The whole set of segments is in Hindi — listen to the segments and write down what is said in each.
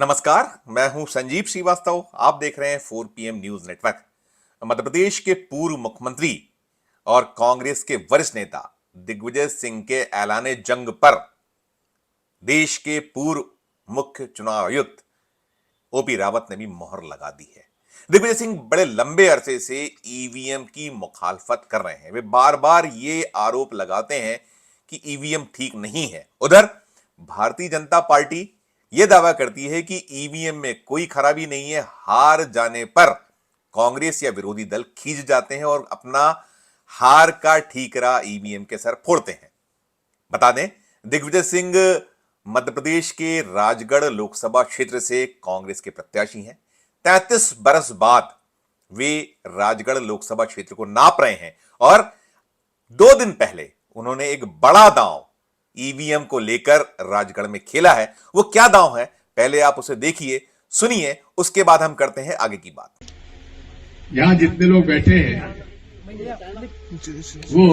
नमस्कार, मैं हूं संजीव श्रीवास्तव। आप देख रहे हैं 4 PM news network. Madhya Pradesh के पूर्व मुख्यमंत्री और कांग्रेस के वरिष्ठ नेता दिग्विजय सिंह के ऐलाने जंग पर देश के पूर्व मुख्य चुनाव आयुक्त ओपी रावत ने भी मोहर लगा दी है। दिग्विजय सिंह बड़े लंबे अरसे से ईवीएम की मुखालफत कर रहे हैं। वे बार बार ये आरोप लगाते हैं कि ईवीएम ठीक नहीं है। उधर भारतीय जनता पार्टी यह दावा करती है कि ईवीएम में कोई खराबी नहीं है। हार जाने पर कांग्रेस या विरोधी दल खींच जाते हैं और अपना हार का ठीकरा ईवीएम के सर फोड़ते हैं। बता दें, दिग्विजय सिंह मध्य प्रदेश के राजगढ़ लोकसभा क्षेत्र से कांग्रेस के प्रत्याशी हैं। 33 बरस बाद वे राजगढ़ लोकसभा क्षेत्र को नाप रहे हैं और 2 दिन पहले उन्होंने एक बड़ा दांव ईवीएम को लेकर राजगढ़ में खेला है। वो क्या दांव है, पहले आप उसे देखिए, सुनिए, उसके बाद हम करते हैं आगे की बात। यहां जितने लोग बैठे हैं वो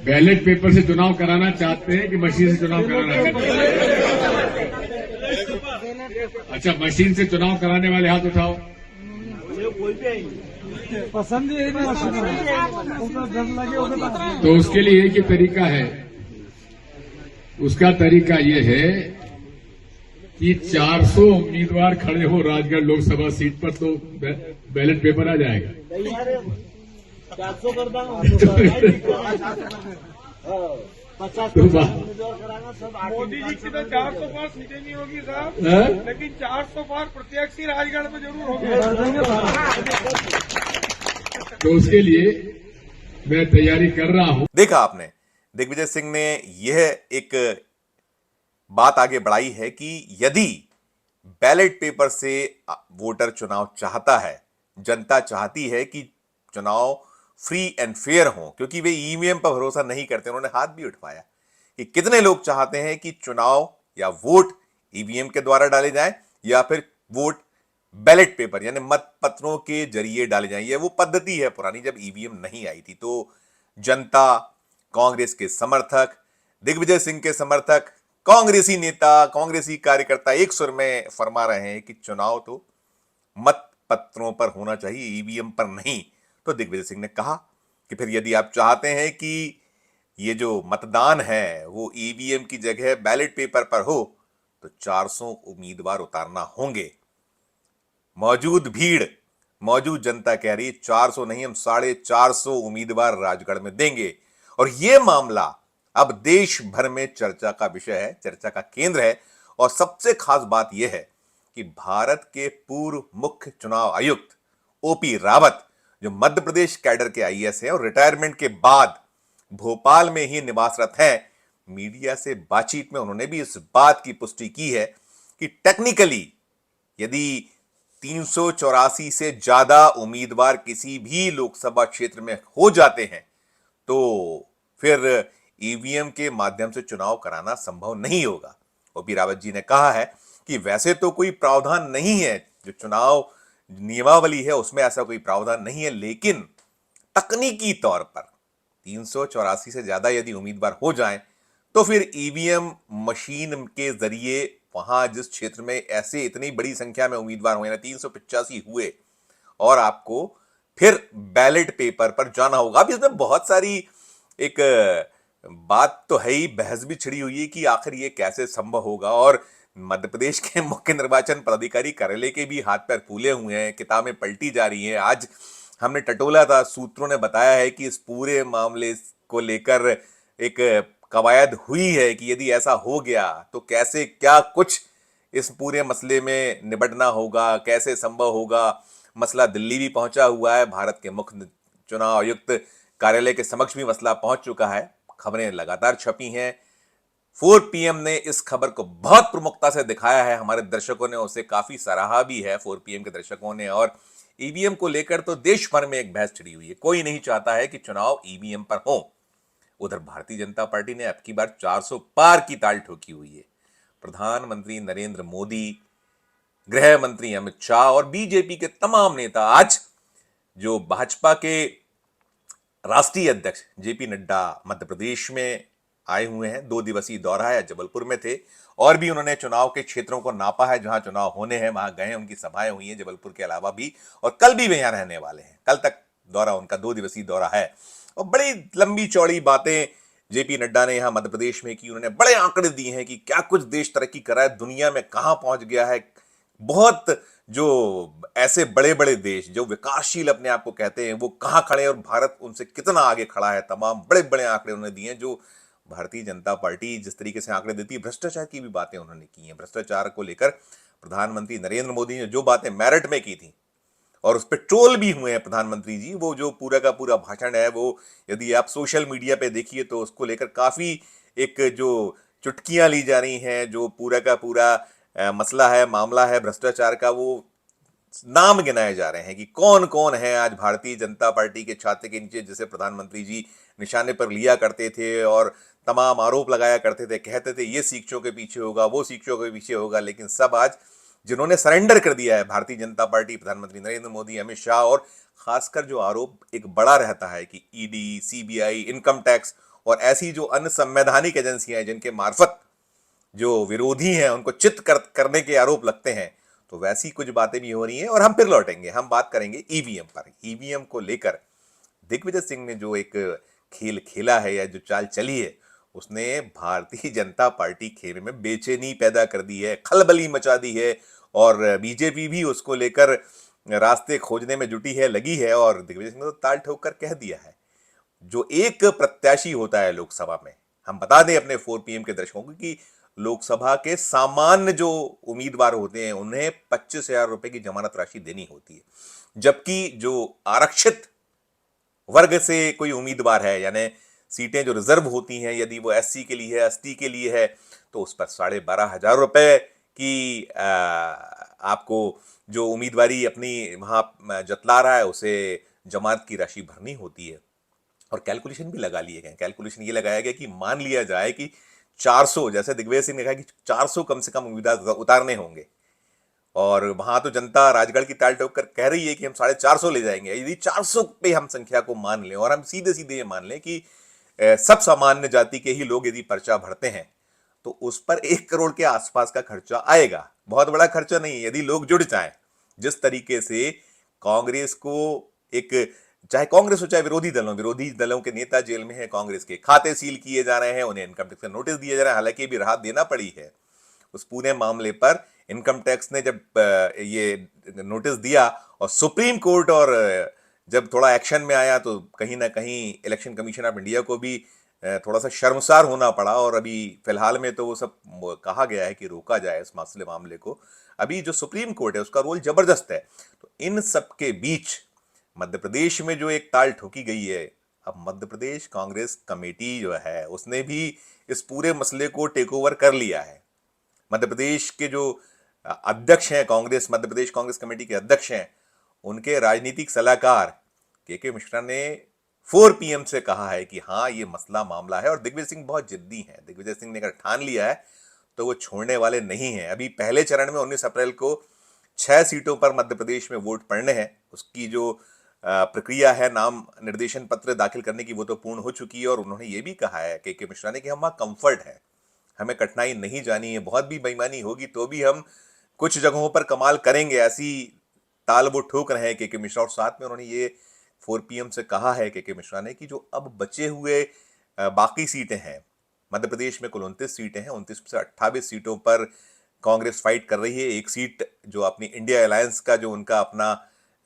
बैलेट पेपर से चुनाव कराना चाहते हैं कि मशीन से चुनाव कराना चाहते हैं? अच्छा, मशीन से चुनाव कराने वाले हाथ उठाओ। पसंद ही तो उसके लिए एक ही तरीका है। उसका तरीका ये है कि 400 उम्मीदवार खड़े हो राजगढ़ लोकसभा सीट पर, तो बैलेट पेपर आ जाएगा। 400 कर मोदी जी की तो 400 पार सीटें नहीं होगी साहब, लेकिन 400 पार प्रत्याशी राजगढ़ में जरूर होगी। तो उसके लिए मैं तैयारी कर रहा हूं। देखा आपने, दिग्विजय सिंह ने यह एक बात आगे बढ़ाई है कि यदि बैलेट पेपर से वोटर चुनाव चाहता है, जनता चाहती है कि चुनाव फ्री एंड फेयर हो, क्योंकि वे ईवीएम पर भरोसा नहीं करते। उन्होंने हाथ भी उठवाया कि कितने लोग चाहते हैं कि चुनाव या वोट ईवीएम के द्वारा डाले जाएं या फिर वोट बैलेट पेपर यानी मत पत्रों के जरिए डाले जाएं। ये वो पद्धति है पुरानी, जब ईवीएम नहीं आई थी। तो जनता, कांग्रेस के समर्थक, दिग्विजय सिंह के समर्थक, कांग्रेसी नेता, कांग्रेसी कार्यकर्ता एक सुर में फरमा रहे हैं कि चुनाव तो मत पत्रों पर होना चाहिए, ईवीएम पर नहीं। तो दिग्विजय सिंह ने कहा कि फिर यदि आप चाहते हैं कि ये जो मतदान है वो ईवीएम की जगह बैलेट पेपर पर हो, तो 400 उम्मीदवार उतारना होंगे। मौजूद भीड़, मौजूद जनता कह रही है 400 नहीं, हम 450 उम्मीदवार राजगढ़ में देंगे। और यह मामला अब देश भर में चर्चा का विषय है, चर्चा का केंद्र है। और सबसे खास बात यह है कि भारत के पूर्व मुख्य चुनाव आयुक्त ओपी रावत, जो मध्य प्रदेश कैडर के आईएएस हैं और रिटायरमेंट के बाद भोपाल में ही निवासरत हैं, मीडिया से बातचीत में उन्होंने भी इस बात की पुष्टि की है कि टेक्निकली यदि 384 से ज्यादा उम्मीदवार किसी भी लोकसभा क्षेत्र में हो जाते हैं तो फिर ईवीएम के माध्यम से चुनाव कराना संभव नहीं होगा। ओपी रावत जी ने कहा है कि वैसे तो कोई प्रावधान नहीं है, जो चुनाव नियमावली है उसमें ऐसा कोई प्रावधान नहीं है, लेकिन तकनीकी तौर पर 384 से ज्यादा यदि उम्मीदवार हो जाएं तो फिर ईवीएम मशीन के जरिए वहां जिस क्षेत्र में ऐसे इतनी बड़ी संख्या में उम्मीदवार हुए ना, 385 हुए, और आपको फिर बैलेट पेपर पर जाना होगा। अब इसमें बहुत सारी एक बात तो है ही, बहस भी छिड़ी हुई है कि आखिर ये कैसे संभव होगा। और मध्य प्रदेश के मुख्य निर्वाचन पदाधिकारी कार्यालय के भी हाथ पैर फूले हुए हैं, किताबें पलटी जा रही हैं। आज हमने टटोला था, सूत्रों ने बताया है कि इस पूरे मामले को लेकर एक कवायद हुई है कि यदि ऐसा हो गया तो कैसे क्या कुछ इस पूरे मसले में निपटना होगा, कैसे संभव होगा। मसला दिल्ली भी पहुंचा हुआ है, भारत के मुख्य चुनाव आयुक्त कार्यालय के समक्ष भी मसला पहुंच चुका है। खबरें लगातार छपी हैं। 4PM ने इस खबर को बहुत प्रमुखता से दिखाया है, हमारे दर्शकों ने उसे काफी सराहा भी है, 4PM के दर्शकों ने। और ईवीएम को लेकर तो देश भर में एक बहस छिड़ी हुई है, कोई नहीं चाहता है कि चुनाव ईवीएम पर हो। उधर भारतीय जनता पार्टी ने अब की बार 400 पार की ताल ठोकी हुई है। प्रधानमंत्री नरेंद्र मोदी, गृह मंत्री अमित शाह और बीजेपी के तमाम नेता आज, जो भाजपा के राष्ट्रीय अध्यक्ष जेपी नड्डा मध्य प्रदेश में आए हुए हैं, 2 दिवसीय दौरा है, जबलपुर में थे और भी उन्होंने चुनाव के क्षेत्रों को नापा है, जहां चुनाव होने हैं वहां गए, उनकी सभाएं हुई हैं जबलपुर के अलावा भी, और कल भी वे यहां रहने वाले हैं। कल तक दौरा उनका 2 दिवसीय दौरा है और बड़ी लंबी चौड़ी बातें जेपी नड्डा ने यहां मध्य प्रदेश में की। उन्होंने बड़े आंकड़े दिए हैं कि क्या कुछ देश तरक्की कर रहा है, दुनिया में कहां पहुंच गया है। बहुत जो ऐसे बड़े बड़े देश जो विकासशील अपने आप को कहते हैं वो कहां खड़े हैं और भारत उनसे कितना आगे खड़ा है। तमाम बड़े बड़े आंकड़े उन्होंने दिए हैं। जो भारतीय जनता पार्टी जिस तरीके से आंकड़े देती है, भ्रष्टाचार की भी बातें उन्होंने की हैं। भ्रष्टाचार को लेकर प्रधानमंत्री नरेंद्र मोदी ने जो बातें मेरिट में की थी और उस पर ट्रोल भी हुए हैं प्रधानमंत्री जी, वो जो पूरा का पूरा भाषण है वो यदि आप सोशल मीडिया पे देखिए तो उसको लेकर काफी एक जो चुटकियां ली जा रही हैं, जो पूरा का पूरा मसला है, मामला है भ्रष्टाचार का, वो नाम गिनाए जा रहे हैं कि कौन कौन है आज भारतीय जनता पार्टी के छाते के नीचे जिसे प्रधानमंत्री जी निशाने पर लिया करते थे और तमाम आरोप लगाया करते थे, कहते थे ये शिक्षकों के पीछे होगा, वो शिक्षकों के पीछे होगा। लेकिन सब आज जिन्होंने सरेंडर कर दिया है, भारतीय जनता पार्टी, प्रधानमंत्री नरेंद्र मोदी, अमित शाह, और खासकर जो आरोप एक बड़ा रहता है कि ईडी, सीबीआई, इनकम टैक्स और ऐसी जो अन्य संवैधानिक एजेंसियां हैं जिनके मार्फत जो विरोधी हैं उनको चित करने के आरोप लगते हैं, तो वैसी कुछ बातें भी हो रही हैं। और हम फिर लौटेंगे, हम बात करेंगे ईवीएम पर। ईवीएम को लेकर दिग्विजय सिंह ने जो एक खेल खेला है या जो चाल चली है, उसने भारतीय जनता पार्टी खेल में बेचैनी पैदा कर दी है, खलबली मचा दी है और बीजेपी भी उसको लेकर रास्ते खोजने में जुटी है, लगी है। और दिग्विजय सिंह ने तो ताल ठोक कर कह दिया है, जो एक प्रत्याशी होता है लोकसभा में, हम बता दें अपने 4PM के दर्शकों को कि लोकसभा के सामान्य जो उम्मीदवार होते हैं उन्हें 25,000 रुपए की जमानत राशि देनी होती है, जबकि जो आरक्षित वर्ग से कोई उम्मीदवार है, यानी सीटें जो रिजर्व होती हैं, यदि वो SC के लिए है, ST के लिए है, तो उस पर 12,500 रुपए की आपको जो उम्मीदवारी अपनी वहां जतला रहा है उसे जमानत की राशि भरनी होती है। और कैलकुलेशन भी लगा लिए गए। कैलकुलेशन ये लगाया गया कि मान लिया जाए कि 400, जैसे दिग्विजय सिंह ने कहा कि 400 कम से कम उम्मीदवार उतारने होंगे, और वहां तो जनता राजगढ़ की ताल ठोक कर कह रही है कि हम 450 ले जाएंगे। यदि 400 पे हम संख्या को मान लें और हम सीधे सीधे ये मान लें कि सब सामान्य जाति के ही लोग यदि पर्चा भरते हैं तो उस पर 1 करोड़ के आसपास का खर्चा आएगा। बहुत बड़ा खर्चा नहीं है यदि लोग जुड़ जाएं। जिस तरीके से कांग्रेस को एक, चाहे कांग्रेस हो चाहे विरोधी दलों के नेता जेल में है, कांग्रेस के खाते सील किए जा रहे हैं, उन्हें इनकम टैक्स का नोटिस दिया जा रहा है, हालांकि भी राहत देना पड़ी है। उस पूरे मामले पर इनकम टैक्स ने जब ये नोटिस दिया और सुप्रीम कोर्ट और जब थोड़ा एक्शन में आया तो कहीं ना कहीं इलेक्शन कमीशन ऑफ इंडिया को भी थोड़ा सा शर्मसार होना पड़ा। और अभी फिलहाल में तो वो सब कहा गया है कि रोका जाए इस मामले को। अभी जो सुप्रीम कोर्ट है उसका रोल जबरदस्त है। तो इन सब के बीच मध्य प्रदेश में जो एक ताल ठोकी गई है, अब मध्य प्रदेश कांग्रेस कमेटी जो है उसने भी इस पूरे मसले को टेक ओवर कर लिया है। मध्य प्रदेश के जो अध्यक्ष हैं, कांग्रेस मध्य प्रदेश कांग्रेस कमेटी के अध्यक्ष हैं, उनके राजनीतिक सलाहकार के मिश्रा ने 4PM से कहा है कि हाँ ये मसला मामला है। और दिग्विजय सिंह बहुत जिद्दी हैं। दिग्विजय सिंह ने अगर ठान लिया है तो वो छोड़ने वाले नहीं हैं। अभी पहले चरण में 19 अप्रैल को 6 सीटों पर मध्य प्रदेश में वोट पड़ने हैं। उसकी जो प्रक्रिया है नाम निर्देशन पत्र दाखिल करने की, वो तो पूर्ण हो चुकी है। और उन्होंने ये भी कहा है के मिश्रा ने कि हम वहाँ कंफर्ट है, हमें कठिनाई नहीं जानी है, बहुत भी बेईमानी होगी तो भी हम कुछ जगहों पर कमाल करेंगे, ऐसी ताल वो ठोक रहे हैं के मिश्रा। और साथ में उन्होंने ये 4PM से कहा है के मिश्रा ने कि जो अब बचे हुए बाकी सीटें हैं, मध्य प्रदेश में कुल 29 सीटें हैं, 29 में से 28 सीटों पर कांग्रेस फाइट कर रही है। एक सीट जो अपनी इंडिया अलायंस का जो उनका अपना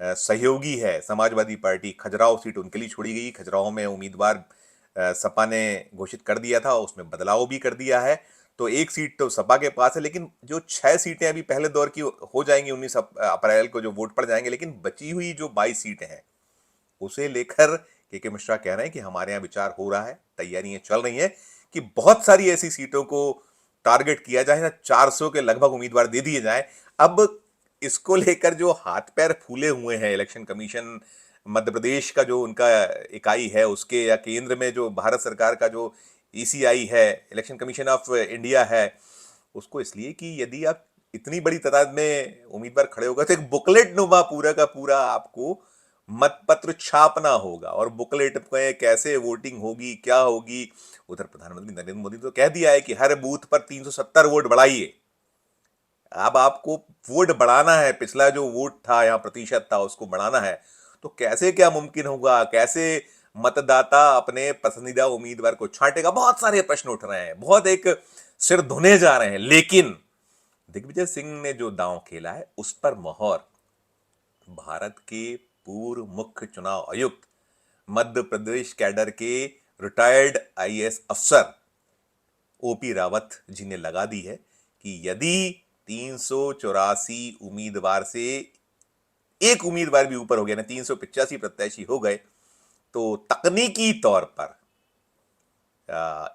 सहयोगी है समाजवादी पार्टी, खजुराहो सीट उनके लिए छोड़ी गई। खजुराहो में उम्मीदवार सपा ने घोषित कर दिया था, उसमें बदलाव भी कर दिया है, तो एक सीट तो सपा के पास है। लेकिन जो 6 सीटें अभी पहले दौर की हो जाएंगी, 19 अप्रैल को जो वोट पड़ जाएंगे, लेकिन बची हुई जो 22 सीटें हैं उसे लेकर के मिश्रा कह रहे हैं कि हमारे यहाँ विचार हो रहा है, तैयारियां चल रही हैं कि बहुत सारी ऐसी सीटों को टारगेट किया जाए, 400 के लगभग उम्मीदवार दे दिए जाएं। अब इसको लेकर जो हाथ पैर फूले हुए हैं इलेक्शन कमीशन मध्य प्रदेश का जो उनका इकाई है उसके, या केंद्र में जो भारत सरकार का जो ECI है, इलेक्शन कमीशन ऑफ इंडिया है, उसको इसलिए कि यदि आप इतनी बड़ी तादाद में उम्मीदवार खड़े हो गए तो एक बुकलेट नुमा पूरा का पूरा आपको मतपत्र छापना होगा और बुकलेट में कैसे वोटिंग होगी, क्या होगी। उधर प्रधानमंत्री नरेंद्र मोदी तो कह दिया है कि हर बूथ पर 370 वोट बढ़ाइए। अब आपको वोट बढ़ाना है, पिछला जो वोट था यहाँ प्रतिशत था उसको बढ़ाना है, तो कैसे क्या मुमकिन होगा, कैसे मतदाता अपने पसंदीदा उम्मीदवार को छांटेगा। बहुत सारे प्रश्न उठ रहे हैं, बहुत एक सिर धुने जा रहे हैं। लेकिन दिग्विजय सिंह ने जो दांव खेला है उस पर मोहर भारत के पूर्व मुख्य चुनाव आयुक्त, मध्य प्रदेश कैडर के रिटायर्ड आईएएस अफसर ओपी रावत जी ने लगा दी है कि यदि 384 उम्मीदवार से एक उम्मीदवार भी ऊपर हो गया ना, 385 प्रत्याशी हो गए, तो तकनीकी तौर पर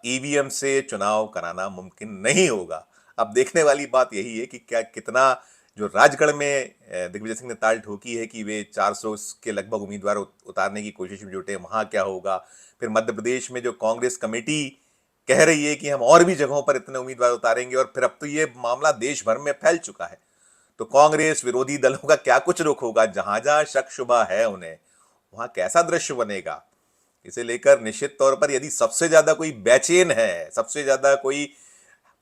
ईवीएम से चुनाव कराना मुमकिन नहीं होगा। अब देखने वाली बात यही है कि क्या कितना जो राजगढ़ में दिग्विजय सिंह ने ताल ठोकी है कि वे 400 के लगभग उम्मीदवार उतारने की कोशिश में जुटे, वहां क्या होगा। फिर मध्य प्रदेश में जो कांग्रेस कमेटी कह रही है कि हम और भी जगहों पर इतने उम्मीदवार उतारेंगे, और फिर अब तो ये मामला देश भर में फैल चुका है, तो कांग्रेस विरोधी दलों का क्या कुछ रुख होगा। जहां जहां शक शुबा है उन्हें, वहां कैसा दृश्य बनेगा, इसे लेकर निश्चित तौर पर यदि सबसे ज्यादा कोई बेचैन है, सबसे ज्यादा कोई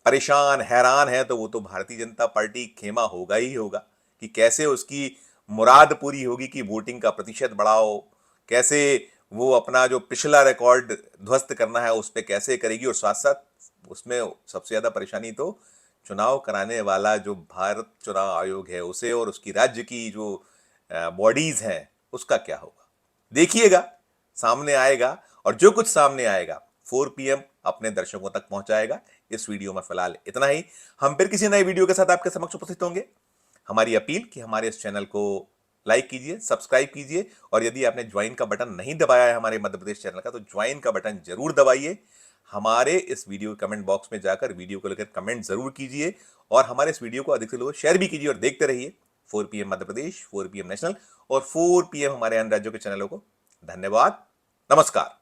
परेशान हैरान है, तो वो तो भारतीय जनता पार्टी खेमा होगा ही होगा कि कैसे उसकी मुराद पूरी होगी कि वोटिंग का प्रतिशत बढ़ाओ, कैसे वो अपना जो पिछला रिकॉर्ड ध्वस्त करना है उस पर कैसे करेगी। और साथ साथ उसमें सबसे ज्यादा परेशानी तो चुनाव कराने वाला जो भारत चुनाव आयोग है उसे और उसकी राज्य की जो बॉडीज हैं उसका क्या होगा। देखिएगा, सामने आएगा, और जो कुछ सामने आएगा 4 PM अपने दर्शकों तक पहुंचाएगा। इस वीडियो में फिलहाल इतना ही। हम फिर किसी नए वीडियो के साथ आपके समक्ष उपस्थित होंगे। हमारी अपील कि हमारे इस चैनल को लाइक कीजिए, सब्सक्राइब कीजिए, और यदि आपने ज्वाइन का बटन नहीं दबाया है हमारे मध्य प्रदेश चैनल का, तो ज्वाइन का बटन जरूर दबाइए। हमारे इस वीडियो कमेंट बॉक्स में जाकर वीडियो को लेकर कमेंट जरूर कीजिए, और हमारे इस वीडियो को अधिक से लोग शेयर भी कीजिए, और देखते रहिए 4 PM Madhya Pradesh, 4 PM national और 4 PM हमारे अन्य राज्यों के चैनलों को। धन्यवाद, नमस्कार।